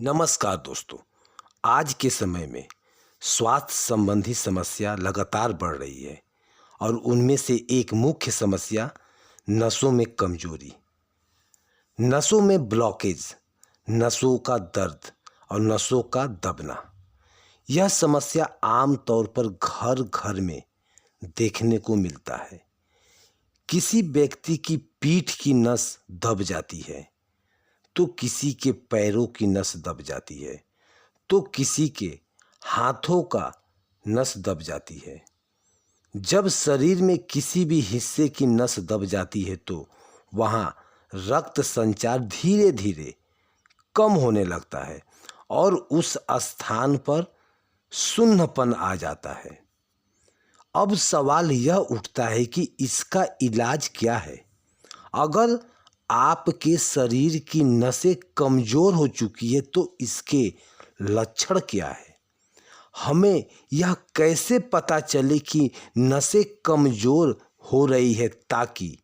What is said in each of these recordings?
नमस्कार दोस्तों। आज के समय में स्वास्थ्य संबंधी समस्या लगातार बढ़ रही है और उनमें से एक मुख्य समस्या नसों में कमजोरी, नसों में ब्लॉकेज, नसों का दर्द और नसों का दबना। यह समस्या आम तौर पर घर घर में देखने को मिलता है। किसी व्यक्ति की पीठ की नस दब जाती है तो किसी के पैरों की नस दब जाती है, तो किसी के हाथों का नस दब जाती है। जब शरीर में किसी भी हिस्से की नस दब जाती है तो वहाँ रक्त संचार धीरे धीरे कम होने लगता है और उस स्थान पर सुन्नपन आ जाता है। अब सवाल यह उठता है कि इसका इलाज क्या है। अगर आपके शरीर की नसें कमज़ोर हो चुकी है तो इसके लक्षण क्या है। हमें यह कैसे पता चले कि नसें कमज़ोर हो रही है ताकि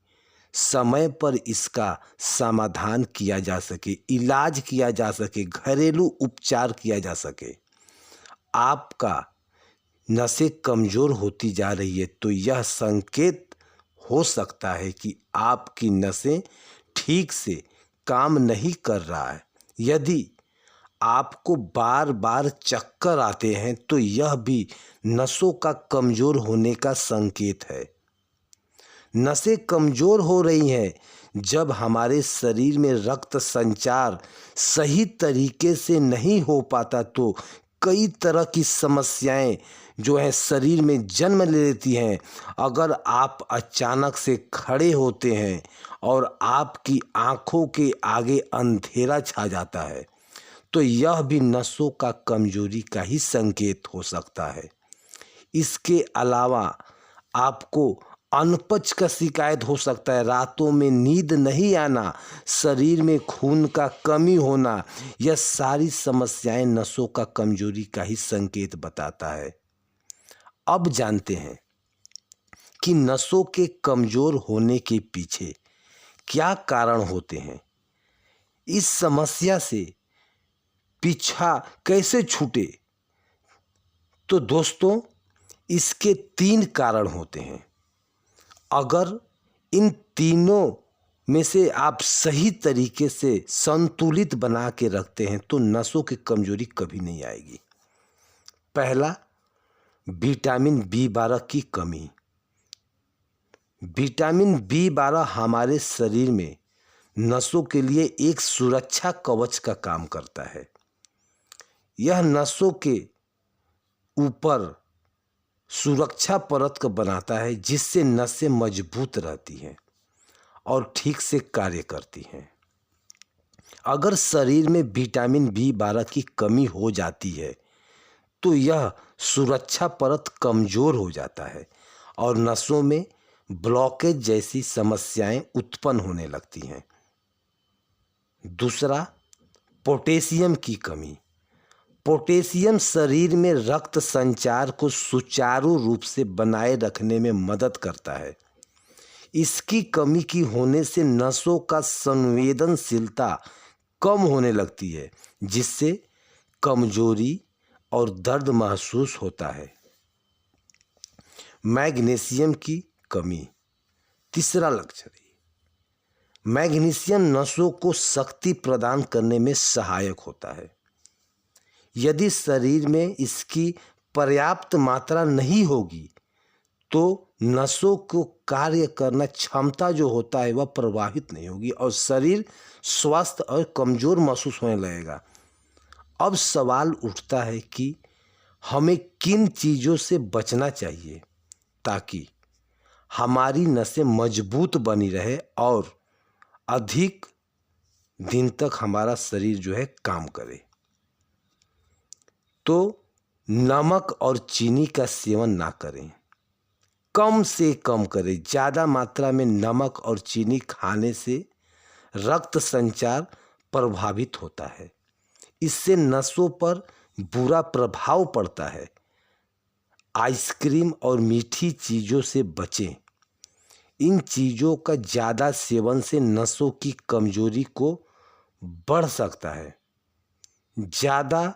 समय पर इसका समाधान किया जा सके, इलाज किया जा सके, घरेलू उपचार किया जा सके। आपका नसें कमज़ोर होती जा रही है तो यह संकेत हो सकता है कि आपकी नसें ठीक से काम नहीं कर रहा है। यदि आपको बार बार चक्कर आते हैं तो यह भी नसों का कमज़ोर होने का संकेत है। नसें कमज़ोर हो रही हैं जब हमारे शरीर में रक्त संचार सही तरीके से नहीं हो पाता तो कई तरह की समस्याएं जो है शरीर में जन्म ले लेती हैं। अगर आप अचानक से खड़े होते हैं और आपकी आंखों के आगे अंधेरा छा जाता है तो यह भी नसों का कमजोरी का ही संकेत हो सकता है। इसके अलावा आपको अनपच का शिकायत हो सकता है, रातों में नींद नहीं आना, शरीर में खून का कमी होना, यह सारी समस्याएं नसों का कमजोरी का ही संकेत बताता है। अब जानते हैं कि नसों के कमजोर होने के पीछे क्या कारण होते हैं। इस समस्या से पीछा कैसे छूटे, तो दोस्तों इसके 3 कारण होते हैं। अगर इन तीनों में से आप सही तरीके से संतुलित बना के रखते हैं तो नसों की कमजोरी कभी नहीं आएगी। पहला, विटामिन B12 की कमी। विटामिन B12 हमारे शरीर में नसों के लिए एक सुरक्षा कवच का काम करता है। यह नसों के ऊपर सुरक्षा परत को बनाता है जिससे नसें मजबूत रहती हैं और ठीक से कार्य करती हैं। अगर शरीर में विटामिन B12 की कमी हो जाती है तो यह सुरक्षा परत कमज़ोर हो जाता है और नसों में ब्लॉकेज जैसी समस्याएं उत्पन्न होने लगती हैं। दूसरा, पोटेशियम की कमी। पोटेशियम शरीर में रक्त संचार को सुचारू रूप से बनाए रखने में मदद करता है। इसकी कमी की होने से नसों का संवेदनशीलता कम होने लगती है जिससे कमजोरी और दर्द महसूस होता है। मैग्नीशियम की कमी, तीसरा लक्षण है। मैग्नीशियम नसों को शक्ति प्रदान करने में सहायक होता है। यदि शरीर में इसकी पर्याप्त मात्रा नहीं होगी तो नसों को कार्य करना क्षमता जो होता है वह प्रभावित नहीं होगी और शरीर स्वस्थ और कमज़ोर महसूस होने लगेगा। अब सवाल उठता है कि हमें किन चीज़ों से बचना चाहिए ताकि हमारी नसें मजबूत बनी रहे और अधिक दिन तक हमारा शरीर जो है काम करे। तो नमक और चीनी का सेवन ना करें, कम से कम करें। ज़्यादा मात्रा में नमक और चीनी खाने से रक्त संचार प्रभावित होता है, इससे नसों पर बुरा प्रभाव पड़ता है। आइसक्रीम और मीठी चीज़ों से बचें। इन चीज़ों का ज़्यादा सेवन से नसों की कमजोरी को बढ़ सकता है। ज़्यादा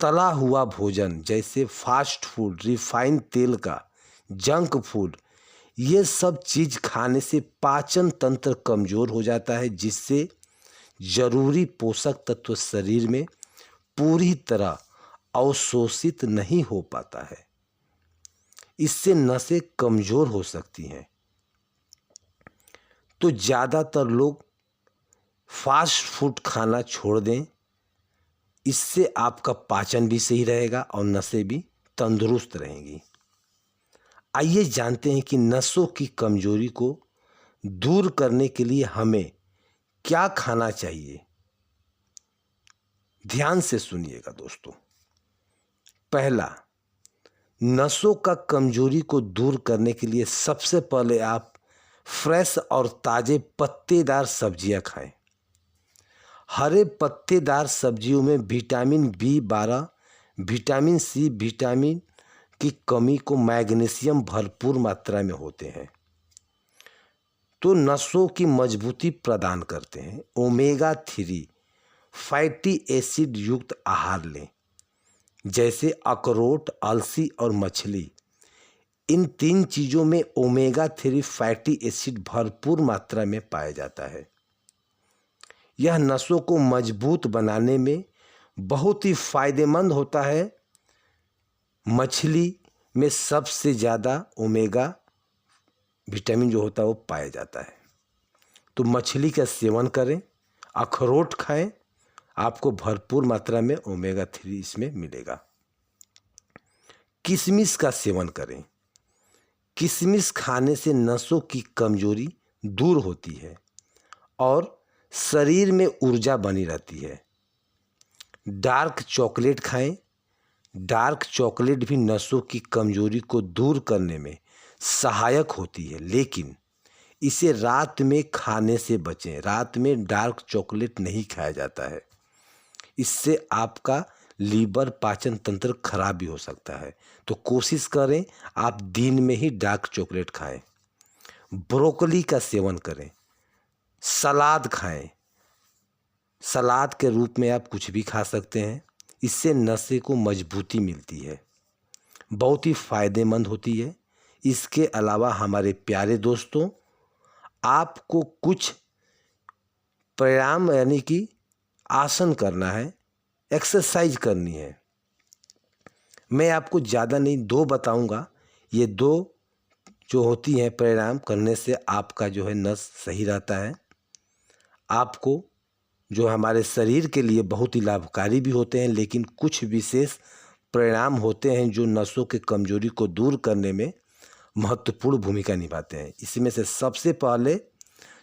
तला हुआ भोजन जैसे फास्ट फूड, रिफाइंड तेल का, जंक फूड, ये सब चीज़ खाने से पाचन तंत्र कमज़ोर हो जाता है, जिससे जरूरी पोषक तत्व शरीर में पूरी तरह अवशोषित नहीं हो पाता है। इससे नसें कमज़ोर हो सकती हैं। तो ज़्यादातर लोग फास्ट फूड खाना छोड़ दें, इससे आपका पाचन भी सही रहेगा और नसें भी तंदुरुस्त रहेंगी। आइए जानते हैं कि नसों की कमजोरी को दूर करने के लिए हमें क्या खाना चाहिए। ध्यान से सुनिएगा दोस्तों। पहला, नसों का कमजोरी को दूर करने के लिए सबसे पहले आप फ्रेश और ताज़े पत्तेदार सब्जियां खाएं। हरे पत्तेदार सब्जियों में vitamin B12, vitamin C, vitamin की कमी को मैग्नीशियम भरपूर मात्रा में होते हैं, तो नसों की मजबूती प्रदान करते हैं। ओमेगा 3 फैटी एसिड युक्त आहार लें, जैसे अखरोट, अलसी और मछली। इन 3 चीज़ों में ओमेगा 3 फैटी एसिड भरपूर मात्रा में पाया जाता है। यह नसों को मजबूत बनाने में बहुत ही फायदेमंद होता है। मछली में सबसे ज़्यादा ओमेगा विटामिन जो होता है वो पाया जाता है, तो मछली का सेवन करें। अखरोट खाएं, आपको भरपूर मात्रा में ओमेगा 3 इसमें मिलेगा। किशमिश का सेवन करें। किशमिश खाने से नसों की कमजोरी दूर होती है और शरीर में ऊर्जा बनी रहती है। डार्क चॉकलेट खाएं। डार्क चॉकलेट भी नसों की कमजोरी को दूर करने में सहायक होती है, लेकिन इसे रात में खाने से बचें। रात में डार्क चॉकलेट नहीं खाया जाता है, इससे आपका लीवर, पाचन तंत्र खराब भी हो सकता है। तो कोशिश करें आप दिन में ही डार्क चॉकलेट खाएं। ब्रोकली का सेवन करें। सलाद खाएं। सलाद के रूप में आप कुछ भी खा सकते हैं, इससे नसें को मजबूती मिलती है, बहुत ही फायदेमंद होती है। इसके अलावा हमारे प्यारे दोस्तों, आपको कुछ प्राणायाम यानी कि आसन करना है, एक्सरसाइज करनी है। मैं आपको ज़्यादा नहीं, 2 बताऊंगा। ये 2 जो होती हैं प्राणायाम करने से आपका जो है नस सही रहता है। आपको जो हमारे शरीर के लिए बहुत ही लाभकारी भी होते हैं, लेकिन कुछ विशेष प्राणायाम होते हैं जो नसों के कमजोरी को दूर करने में महत्वपूर्ण भूमिका निभाते हैं। इसमें से सबसे पहले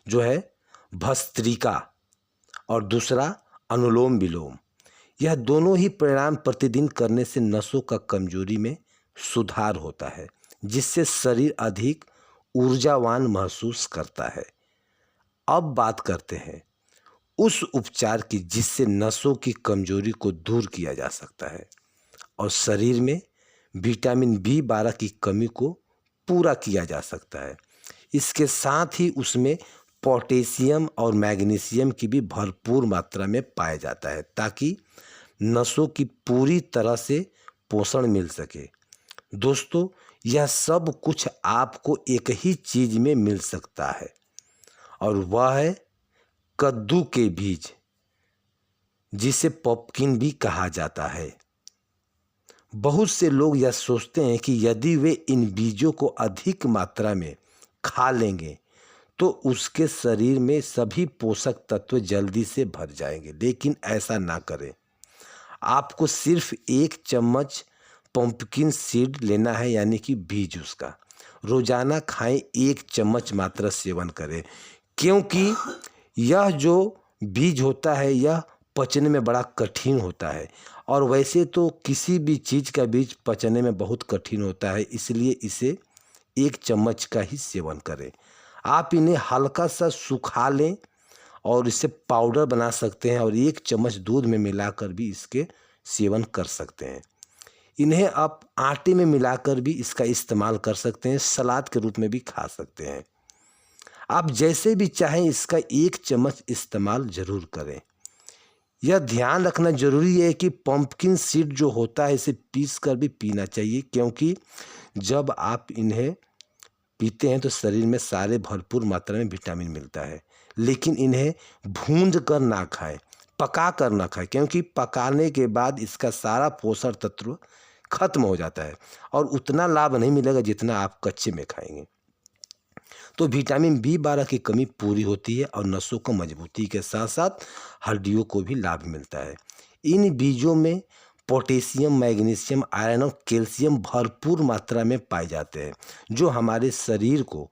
जो है भस्त्रिका और दूसरा अनुलोम विलोम। यह दोनों ही प्राणायाम प्रतिदिन करने से नसों का कमजोरी में सुधार होता है, जिससे शरीर अधिक ऊर्जावान महसूस करता है। अब बात करते हैं उस उपचार की जिससे नसों की कमजोरी को दूर किया जा सकता है और शरीर में विटामिन B12 की कमी को पूरा किया जा सकता है। इसके साथ ही उसमें पोटेशियम और मैग्नीशियम की भी भरपूर मात्रा में पाया जाता है, ताकि नसों की पूरी तरह से पोषण मिल सके। दोस्तों, यह सब कुछ आपको एक ही चीज़ में मिल सकता है और वह है कद्दू के बीज, जिसे पम्पकिन भी कहा जाता है। बहुत से लोग यह सोचते हैं कि यदि वे इन बीजों को अधिक मात्रा में खा लेंगे तो उसके शरीर में सभी पोषक तत्व जल्दी से भर जाएंगे, लेकिन ऐसा ना करें। आपको सिर्फ 1 चम्मच पम्पकिन सीड लेना है, यानी कि बीज उसका। रोजाना खाएं, 1 चम्मच मात्र सेवन करें, क्योंकि यह जो बीज होता है यह पचने में बड़ा कठिन होता है और वैसे तो किसी भी चीज़ का बीज पचने में बहुत कठिन होता है, इसलिए इसे 1 चम्मच का ही सेवन करें। आप इन्हें हल्का सा सुखा लें और इसे पाउडर बना सकते हैं और 1 चम्मच दूध में मिलाकर भी इसके सेवन कर सकते हैं। इन्हें आप आटे में मिलाकर भी इसका इस्तेमाल कर सकते हैं, सलाद के रूप में भी खा सकते हैं। आप जैसे भी चाहें इसका 1 चम्मच इस्तेमाल ज़रूर करें। यह ध्यान रखना जरूरी है कि पंपकिन सीड जो होता है इसे पीस कर भी पीना चाहिए, क्योंकि जब आप इन्हें पीते हैं तो शरीर में सारे भरपूर मात्रा में विटामिन मिलता है। लेकिन इन्हें भूंज कर ना खाएं, पका कर ना खाएं, क्योंकि पकाने के बाद इसका सारा पोषण तत्व खत्म हो जाता है और उतना लाभ नहीं मिलेगा जितना आप कच्चे में खाएंगे। तो विटामिन B12 की कमी पूरी होती है और नसों को मजबूती के साथ साथ हड्डियों को भी लाभ मिलता है। इन बीजों में पोटेशियम, मैग्नीशियम, आयरन और कैल्शियम भरपूर मात्रा में पाए जाते हैं, जो हमारे शरीर को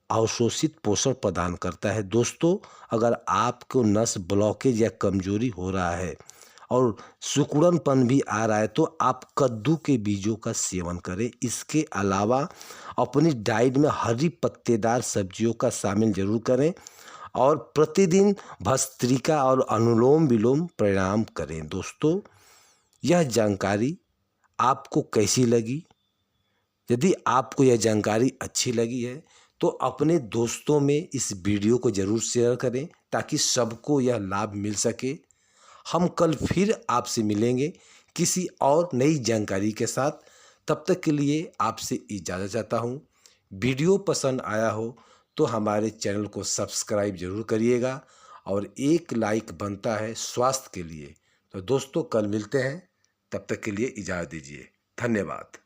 अवशोषित पोषण प्रदान करता है। दोस्तों, अगर आपको नस ब्लॉकेज या कमजोरी हो रहा है और सिकुड़नपन भी आ रहा है तो आप कद्दू के बीजों का सेवन करें। इसके अलावा अपनी डाइट में हरी पत्तेदार सब्जियों का शामिल जरूर करें और प्रतिदिन भस्त्रिका और अनुलोम विलोम प्राणायाम करें। दोस्तों, यह जानकारी आपको कैसी लगी? यदि आपको यह जानकारी अच्छी लगी है तो अपने दोस्तों में इस वीडियो को ज़रूर शेयर करें ताकि सबको यह लाभ मिल सके। हम कल फिर आपसे मिलेंगे किसी और नई जानकारी के साथ। तब तक के लिए आपसे इजाज़त चाहता हूँ। वीडियो पसंद आया हो तो हमारे चैनल को सब्सक्राइब जरूर करिएगा और एक लाइक बनता है स्वास्थ्य के लिए। तो दोस्तों, कल मिलते हैं, तब तक के लिए इजाज़त दीजिए। धन्यवाद।